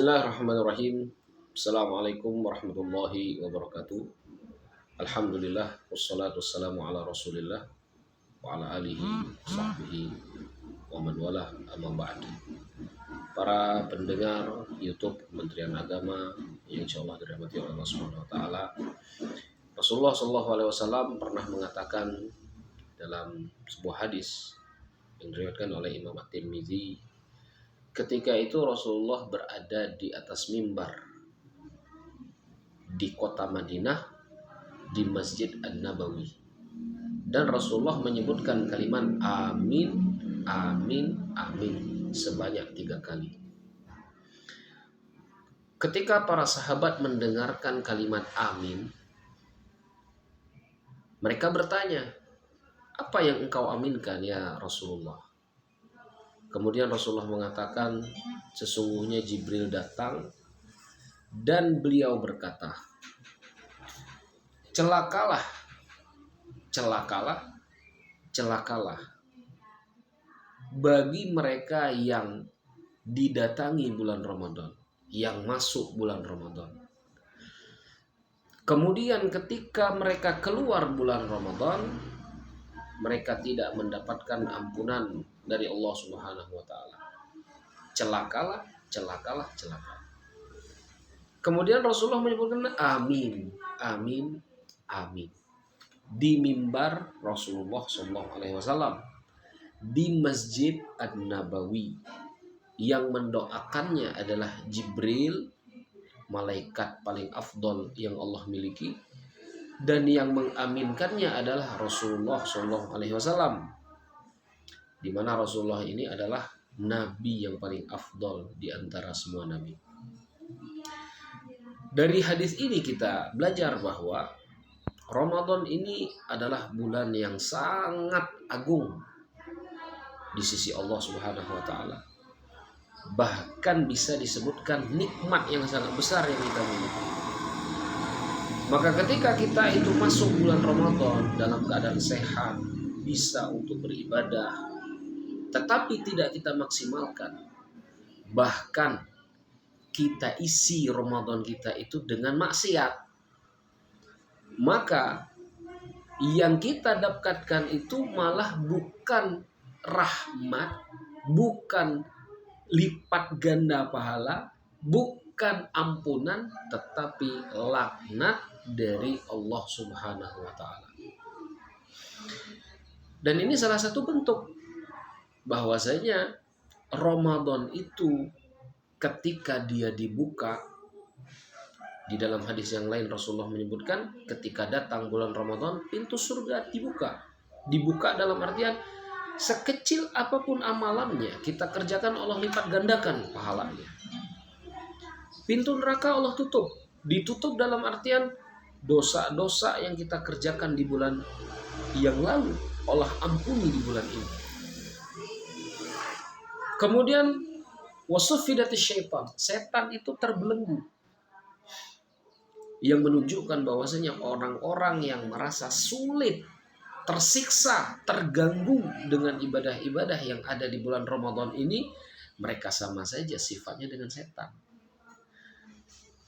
Bismillahirrahmanirrahim. Assalamualaikum warahmatullahi wabarakatuh. Alhamdulillah wassalatu wassalamu ala Rasulillah wa ala alihi sahbihi wa man walah amma ba'd. Para pendengar YouTube Kementerian Agama yang insyaallah dirahmati oleh Allah Subhanahu wa taala. Rasulullah sallallahu alaihi wasallam pernah mengatakan dalam sebuah hadis yang diriwayatkan oleh Imam At-Tirmizi, ketika itu Rasulullah berada di atas mimbar di kota Madinah di Masjid An-Nabawi, dan Rasulullah menyebutkan kalimat amin, amin, amin sebanyak 3 kali. Ketika para sahabat mendengarkan kalimat amin, mereka bertanya, "Apa yang engkau aminkan ya Rasulullah?" Kemudian Rasulullah mengatakan, sesungguhnya Jibril datang dan beliau berkata, celakalah, celakalah, celakalah bagi mereka yang didatangi bulan Ramadan, yang masuk bulan Ramadan. Kemudian ketika mereka keluar bulan Ramadan, mereka tidak mendapatkan ampunan dari Allah Subhanahu wa taala. Celakalah, celakalah, celakalah. Kemudian Rasulullah menyebutkan amin, amin, amin di mimbar Rasulullah sallallahu alaihi wasallam di Masjid An-Nabawi. Yang mendoakannya adalah Jibril, malaikat paling afdol yang Allah miliki, dan yang mengaminkannya adalah Rasulullah sallallahu alaihi wasallam, di mana Rasulullah ini adalah nabi yang paling afdol di antara semua nabi. Dari hadis ini kita belajar bahwa Ramadan ini adalah bulan yang sangat agung di sisi Allah Subhanahu wa taala. Bahkan bisa disebutkan nikmat yang sangat besar yang kita miliki. Maka ketika kita itu masuk bulan Ramadan dalam keadaan sehat, bisa untuk beribadah, tetapi tidak kita maksimalkan, bahkan kita isi Ramadan kita itu dengan maksiat, maka yang kita dapatkan itu malah bukan rahmat, bukan lipat ganda pahala, bukan ampunan, tetapi laknat dari Allah Subhanahu wa taala. Dan ini salah satu bentuk bahwasanya Ramadan itu ketika dia dibuka, di dalam hadis yang lain Rasulullah menyebutkan ketika datang bulan Ramadan pintu surga dibuka. Dibuka dalam artian sekecil apapun amalannya kita kerjakan Allah lipat gandakan pahalanya. Pintu neraka Allah tutup. Ditutup dalam artian dosa-dosa yang kita kerjakan di bulan yang lalu Allah ampuni di bulan ini. Kemudian wasuffidatis syaitan, setan itu terbelenggu, yang menunjukkan bahwasanya orang-orang yang merasa sulit, tersiksa, terganggu dengan ibadah-ibadah yang ada di bulan Ramadan ini, mereka sama saja sifatnya dengan setan.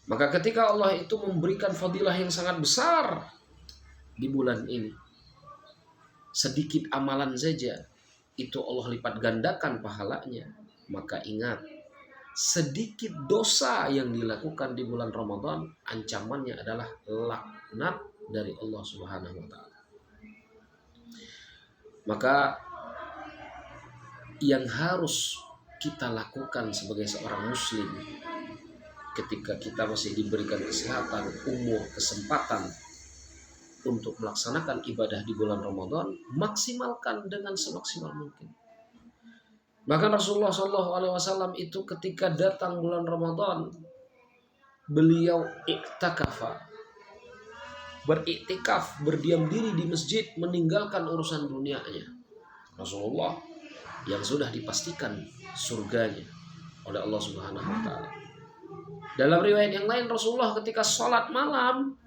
Maka ketika Allah itu memberikan fadilah yang sangat besar di bulan ini, sedikit amalan saja itu Allah lipat gandakan pahalanya. Maka ingat, sedikit dosa yang dilakukan di bulan Ramadan, ancamannya adalah laknat dari Allah Subhanahu wa taala. Maka yang harus kita lakukan sebagai seorang muslim ketika kita masih diberikan kesehatan, umur, kesempatan untuk melaksanakan ibadah di bulan Ramadan, maksimalkan dengan semaksimal mungkin. Bahkan Rasulullah SAW itu ketika datang bulan Ramadan, beliau beriktikaf, berdiam diri di masjid, meninggalkan urusan dunianya. Rasulullah yang sudah dipastikan surganya oleh Allah Subhanahu wa taala. Dalam riwayat yang lain, Rasulullah ketika sholat malam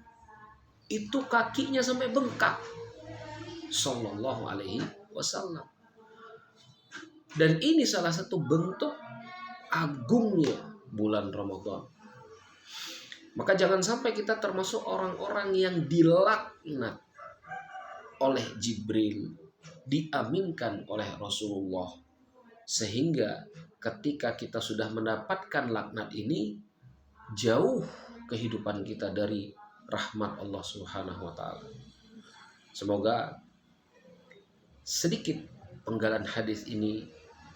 itu kakinya sampai bengkak, sallallahu alaihi wasallam. Dan ini salah satu bentuk agungnya bulan Ramadan. Maka jangan sampai kita termasuk orang-orang yang dilaknat oleh Jibril, diaminkan oleh Rasulullah, sehingga ketika kita sudah mendapatkan laknat ini, jauh kehidupan kita dari rahmat Allah Subhanahu wa taala. Semoga sedikit penggalan hadis ini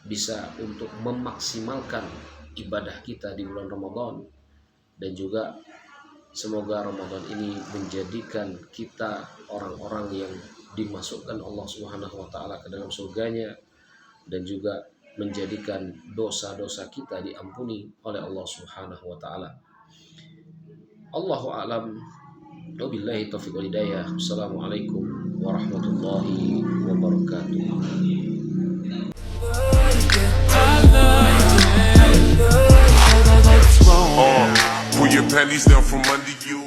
bisa untuk memaksimalkan ibadah kita di bulan Ramadan, dan juga semoga Ramadan ini menjadikan kita orang-orang yang dimasukkan Allah Subhanahu wa taala ke dalam surganya, dan juga menjadikan dosa-dosa kita diampuni oleh Allah Subhanahu wa taala. Allahu a'lam. Wabillahi taufiq wal hidayah. Assalamualaikum warahmatullahi wabarakatuh. Pull your panties down from under you.